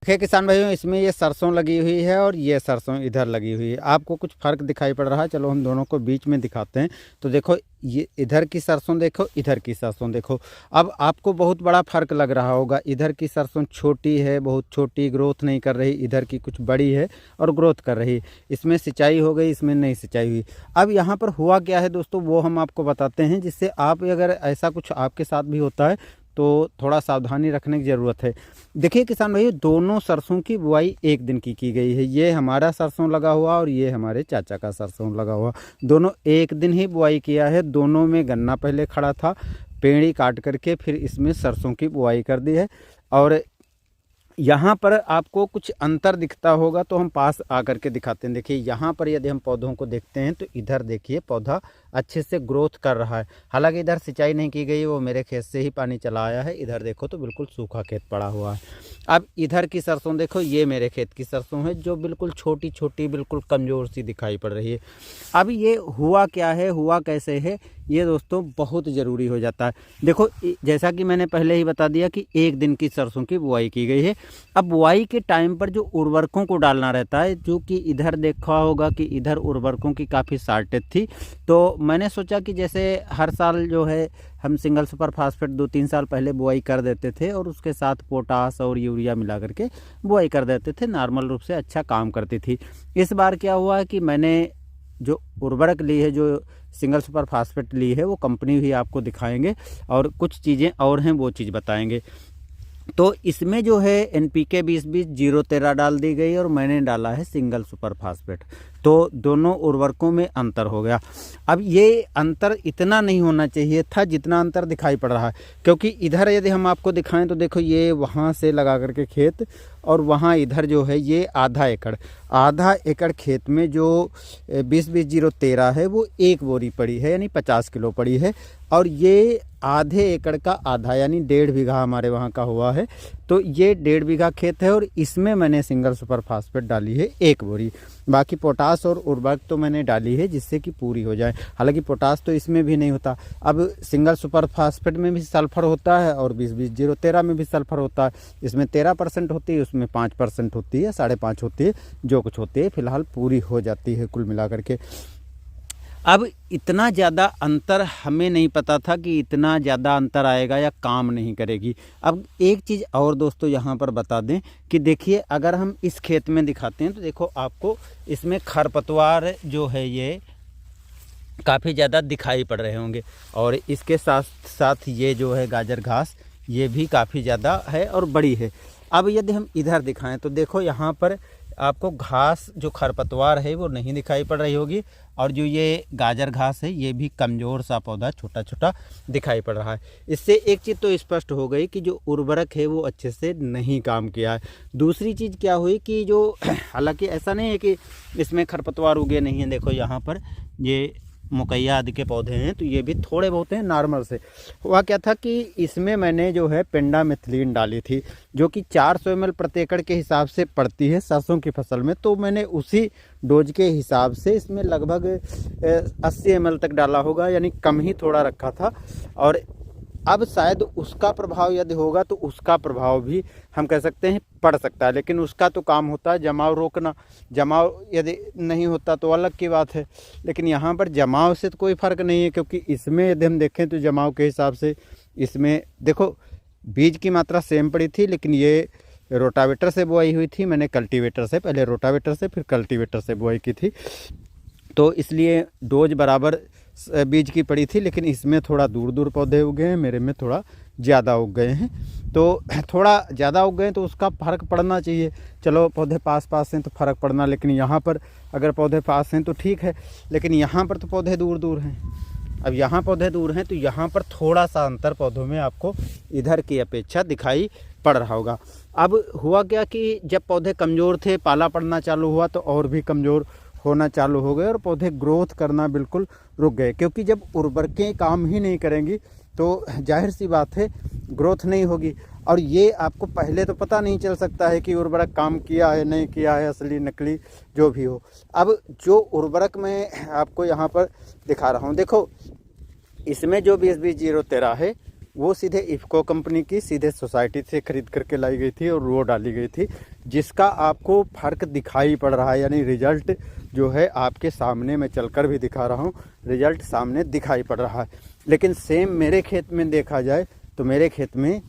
देखिए किसान भाइयों, इसमें ये सरसों लगी हुई है और ये सरसों इधर लगी हुई है। आपको कुछ फ़र्क दिखाई पड़ रहा है? चलो हम दोनों को बीच में दिखाते हैं। तो देखो, ये इधर की सरसों देखो, इधर की सरसों देखो। अब आपको बहुत बड़ा फ़र्क लग रहा होगा। इधर की सरसों छोटी है, बहुत छोटी, ग्रोथ नहीं कर रही। इधर की कुछ बड़ी है और ग्रोथ कर रही। इसमें सिंचाई हो गई, इसमें नहीं सिंचाई हुई। अब यहाँ पर हुआ क्या है दोस्तों, वो हम आपको बताते हैं, जिससे आप अगर ऐसा कुछ आपके साथ भी होता है तो थोड़ा सावधानी रखने की ज़रूरत है। देखिए किसान भाइयों, दोनों सरसों की बुआई एक दिन की गई है। ये हमारा सरसों लगा हुआ और ये हमारे चाचा का सरसों लगा हुआ। दोनों एक दिन ही बुआई किया है। दोनों में गन्ना पहले खड़ा था, पेड़ी काट करके फिर इसमें सरसों की बुआई कर दी है। और यहाँ पर आपको कुछ अंतर दिखता होगा तो हम पास आकर के दिखाते हैं। देखिए यहाँ पर यदि हम पौधों को देखते हैं तो इधर देखिए पौधा अच्छे से ग्रोथ कर रहा है। हालांकि इधर सिंचाई नहीं की गई, वो मेरे खेत से ही पानी चला आया है। इधर देखो तो बिल्कुल सूखा खेत पड़ा हुआ है। अब इधर की सरसों देखो, ये मेरे खेत की सरसों है जो बिल्कुल छोटी छोटी, बिल्कुल कमज़ोर सी दिखाई पड़ रही है। अब ये हुआ क्या है, हुआ कैसे है, ये दोस्तों बहुत ज़रूरी हो जाता है। देखो जैसा कि मैंने पहले ही बता दिया कि एक दिन की सरसों की बुआई की गई है। अब बुआई के टाइम पर जो उर्वरकों को डालना रहता है, जो कि इधर देखा होगा कि इधर उर्वरकों की काफ़ी शॉर्टेज थी। तो मैंने सोचा कि जैसे हर साल जो है हम सिंगल सुपर फास्फेट 2-3 साल पहले बुआई कर देते थे और उसके साथ पोटास और यूरिया मिला करके बुआई कर देते थे, नॉर्मल रूप से अच्छा काम करती थी। इस बार क्या हुआ कि मैंने जो उर्वरक ली है, जो सिंगल सुपर फास्फेट ली है, वो कंपनी भी आपको दिखाएंगे और कुछ चीज़ें और हैं वो चीज़ बताएंगे। तो इसमें जो है NPK 20-20-0-13 डाल दी गई और मैंने डाला है सिंगल सुपर फास्फेट। तो दोनों उर्वरकों में अंतर हो गया। अब ये अंतर इतना नहीं होना चाहिए था जितना अंतर दिखाई पड़ रहा है, क्योंकि इधर यदि हम आपको दिखाएं तो देखो ये वहाँ से लगा करके खेत और वहाँ इधर जो है ये आधा एकड़ खेत में जो 20-20-0-13 है वो एक बोरी पड़ी है, यानी 50 किलो पड़ी है। और ये आधे एकड़ का आधा यानी 1.5 बीघा हमारे वहाँ का हुआ है। तो ये 1.5 बीघा खेत है और इसमें मैंने सिंगल सुपर फास्फेट डाली है एक बोरी। बाकी पोटास और उर्वरक तो मैंने डाली है जिससे कि पूरी हो जाए। हालांकि पोटास तो इसमें भी नहीं होता। अब सिंगल सुपर फास्फेट में भी सल्फर होता है और 20-20-0-13 में भी सल्फर होता है। इसमें 13% होती है, उसमें 5% होती है, 5.5 होती है, जो कुछ होती है फिलहाल पूरी हो जाती है कुल मिलाकर के। अब इतना ज़्यादा अंतर हमें नहीं पता था कि इतना ज़्यादा अंतर आएगा या काम नहीं करेगी। अब एक चीज़ और दोस्तों यहाँ पर बता दें कि देखिए अगर हम इस खेत में दिखाते हैं तो देखो आपको इसमें खरपतवार जो है ये काफ़ी ज़्यादा दिखाई पड़ रहे होंगे। और इसके साथ साथ ये जो है गाजर घास, ये भी काफ़ी ज़्यादा है और बड़ी है। अब यदि हम इधर दिखाएं तो देखो यहाँ पर आपको घास जो खरपतवार है वो नहीं दिखाई पड़ रही होगी। और जो ये गाजर घास है ये भी कमज़ोर सा पौधा छोटा छोटा दिखाई पड़ रहा है। इससे एक चीज़ तो स्पष्ट हो गई कि जो उर्वरक है वो अच्छे से नहीं काम किया है। दूसरी चीज़ क्या हुई कि जो हालांकि ऐसा नहीं है कि इसमें खरपतवार उगे नहीं हैं। देखो यहाँ पर ये मकैया आदि के पौधे हैं तो ये भी थोड़े बहुत हैं नॉर्मल से। हुआ क्या था कि इसमें मैंने जो है पेंडामिथिलीन डाली थी, जो कि 400 ml प्रति एकड़ के हिसाब से पड़ती है सरसों की फसल में। तो मैंने उसी डोज के हिसाब से इसमें लगभग 80 ml तक डाला होगा, यानी कम ही थोड़ा रखा था। और अब शायद उसका प्रभाव यदि होगा तो उसका प्रभाव भी हम कह सकते हैं पड़ सकता है, लेकिन उसका तो काम होता है जमाव रोकना। जमाव यदि नहीं होता तो अलग की बात है, लेकिन यहाँ पर जमाव से तो कोई फ़र्क नहीं है, क्योंकि इसमें यदि हम देखें तो जमाव के हिसाब से इसमें देखो बीज की मात्रा सेम पड़ी थी, लेकिन ये रोटावेटर से बुआई हुई थी। मैंने कल्टीवेटर से, पहले रोटावेटर से फिर कल्टीवेटर से बुआई की थी, तो इसलिए डोज बराबर बीज की पड़ी थी। लेकिन इसमें थोड़ा दूर दूर पौधे उगे हैं, मेरे में थोड़ा ज़्यादा उग गए हैं। तो थोड़ा ज़्यादा उग गए तो उसका फ़र्क पड़ना चाहिए। चलो पौधे पास पास हैं तो फ़र्क पड़ना, लेकिन यहाँ पर अगर पौधे पास हैं तो ठीक है, लेकिन यहाँ पर तो पौधे दूर दूर हैं। अब यहाँ पौधे दूर हैं तो यहाँ पर थोड़ा सा अंतर पौधों में आपको इधर की अपेक्षा दिखाई पड़ रहा होगा। अब हुआ क्या कि जब पौधे कमज़ोर थे, पाला पड़ना चालू हुआ तो और भी कमज़ोर होना चालू हो गए और पौधे ग्रोथ करना बिल्कुल रुक गए। क्योंकि जब उर्वरकें काम ही नहीं करेंगी तो जाहिर सी बात है ग्रोथ नहीं होगी। और ये आपको पहले तो पता नहीं चल सकता है कि उर्वरक काम किया है नहीं किया है, असली नकली जो भी हो। अब जो उर्वरक मैं आपको यहाँ पर दिखा रहा हूँ, देखो इसमें जो 20-20-0-13 है वो सीधे इफ़को कंपनी की सीधे सोसाइटी से खरीद करके लाई गई थी और वो डाली गई थी, जिसका आपको फ़र्क दिखाई पड़ रहा है। यानी रिजल्ट जो है आपके सामने मैं चलकर भी दिखा रहा हूँ, रिजल्ट सामने दिखाई पड़ रहा है। लेकिन सेम मेरे खेत में देखा जाए तो मेरे खेत में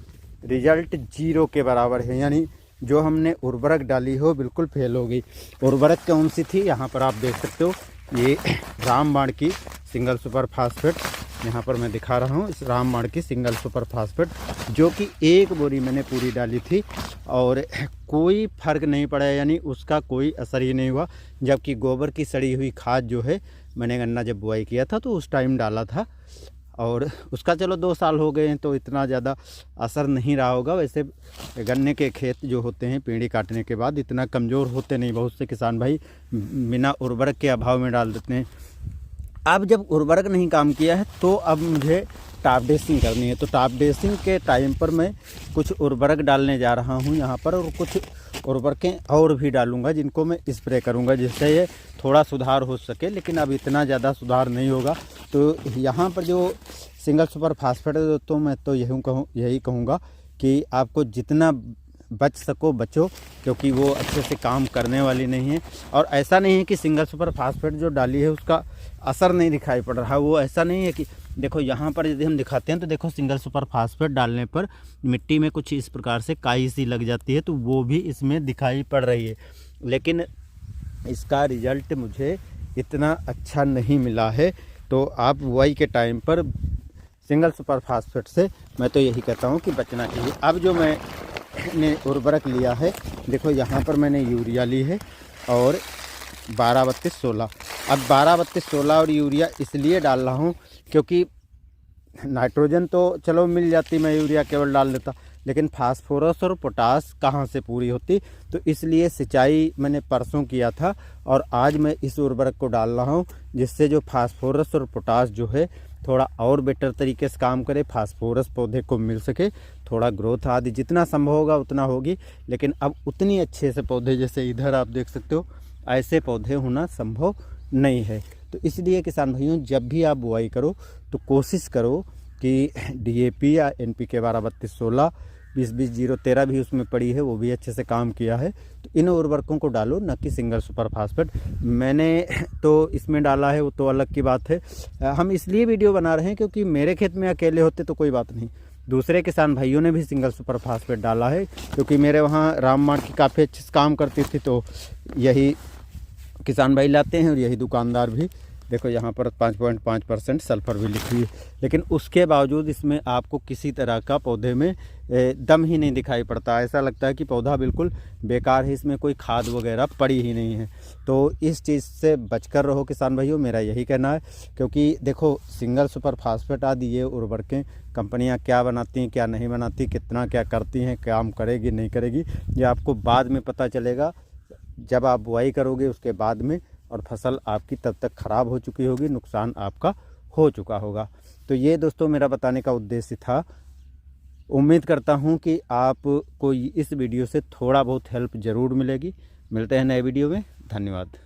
रिजल्ट 0 के बराबर है। यानी जो हमने उर्वरक डाली हो बिल्कुल फेल हो गई। उर्वरक कौन सी थी, यहाँ पर आप देख सकते हो, ये रामबाण की सिंगल सुपर फास्फेट, यहाँ पर मैं दिखा रहा हूँ, इस रामबाण की सिंगल सुपर फास्फेट, जो कि 1 बोरी मैंने पूरी डाली थी और कोई फ़र्क नहीं पड़ा, यानी उसका कोई असर ही नहीं हुआ। जबकि गोबर की सड़ी हुई खाद जो है मैंने गन्ना जब बुआई किया था तो उस टाइम डाला था, और उसका चलो 2 साल हो गए हैं तो इतना ज़्यादा असर नहीं रहा होगा। वैसे गन्ने के खेत जो होते हैं पीढ़ी काटने के बाद इतना कमज़ोर होते नहीं, बहुत से किसान भाई बिना उर्वरक के अभाव में डाल देते हैं। अब जब उर्वरक नहीं काम किया है तो अब मुझे टॉप ड्रेसिंग करनी है, तो टॉप ड्रेसिंग के टाइम पर मैं कुछ उर्वरक डालने जा रहा हूँ यहाँ पर, और कुछ उर्वरकें और भी डालूँगा जिनको मैं स्प्रे करूँगा, जिससे ये थोड़ा सुधार हो सके। लेकिन अब इतना ज़्यादा सुधार नहीं होगा। तो यहाँ पर जो सिंगल सुपर फास्फेट है तो मैं तो यही कहूँगा कि आपको जितना बच सको बचो, क्योंकि वो अच्छे से काम करने वाली नहीं है। और ऐसा नहीं है कि सिंगल सुपर फास्फेट जो डाली है उसका असर नहीं दिखाई पड़ रहा है, वो ऐसा नहीं है कि देखो यहाँ पर यदि हम दिखाते हैं तो देखो सिंगल सुपर फास्फेट डालने पर मिट्टी में कुछ इस प्रकार से काई सी लग जाती है, तो वो भी इसमें दिखाई पड़ रही है। लेकिन इसका रिजल्ट मुझे इतना अच्छा नहीं मिला है। तो आप बुआई के टाइम पर सिंगल सुपर फास्फेट से मैं तो यही कहता हूँ कि बचना चाहिए। अब जो मैंने उर्वरक लिया है, देखो यहाँ पर मैंने यूरिया ली है और 12-32-16। अब 12-32-16 और यूरिया इसलिए डाल रहा हूँ क्योंकि नाइट्रोजन तो चलो मिल जाती, मैं यूरिया केवल डाल देता, लेकिन फास्फोरस और पोटास कहाँ से पूरी होती। तो इसलिए सिंचाई मैंने परसों किया था और आज मैं इस उर्वरक को डाल रहा हूँ, जिससे जो फास्फोरस और पोटास जो है थोड़ा और बेटर तरीके से काम करे, फास्फोरस पौधे को मिल सके, थोड़ा ग्रोथ आदि जितना संभव होगा उतना होगी। लेकिन अब उतनी अच्छे से पौधे, जैसे इधर आप देख सकते हो, ऐसे पौधे होना संभव नहीं है। तो इसलिए किसान भाइयों, जब भी आप बुआई करो तो कोशिश करो कि DAP या NPK 12-32-16, 20-20-0-13 भी उसमें पड़ी है, वो भी अच्छे से काम किया है। तो इन उर्वरकों को डालो, न कि सिंगल सुपर फास्फेट। मैंने तो इसमें डाला है, वो तो अलग की बात है। हम इसलिए वीडियो बना रहे हैं क्योंकि मेरे खेत में अकेले होते तो कोई बात नहीं, दूसरे किसान भाइयों ने भी सिंगल सुपर फास्फेट डाला है, क्योंकि मेरे वहाँ रामबाण की काफ़ी अच्छे से काम करती थी, तो यही किसान भाई लाते हैं और यही दुकानदार भी। देखो यहाँ पर 5.5% सल्फर भी लिखी है, लेकिन उसके बावजूद इसमें आपको किसी तरह का पौधे में दम ही नहीं दिखाई पड़ता। ऐसा लगता है कि पौधा बिल्कुल बेकार है, इसमें कोई खाद वगैरह पड़ी ही नहीं है। तो इस चीज़ से बचकर रहो किसान भाइयों, मेरा यही कहना है। क्योंकि देखो सिंगल सुपर फास्फेट आदि ये उर्वरकें कंपनियां क्या बनाती हैं क्या नहीं बनाती, कितना क्या करती हैं, काम करेगी नहीं करेगी, ये आपको बाद में पता चलेगा जब आप बुआई करोगे उसके बाद में, और फसल आपकी तब तक ख़राब हो चुकी होगी, नुकसान आपका हो चुका होगा। तो ये दोस्तों मेरा बताने का उद्देश्य था। उम्मीद करता हूँ कि आपको इस वीडियो से थोड़ा बहुत हेल्प ज़रूर मिलेगी। मिलते हैं नए वीडियो में, धन्यवाद।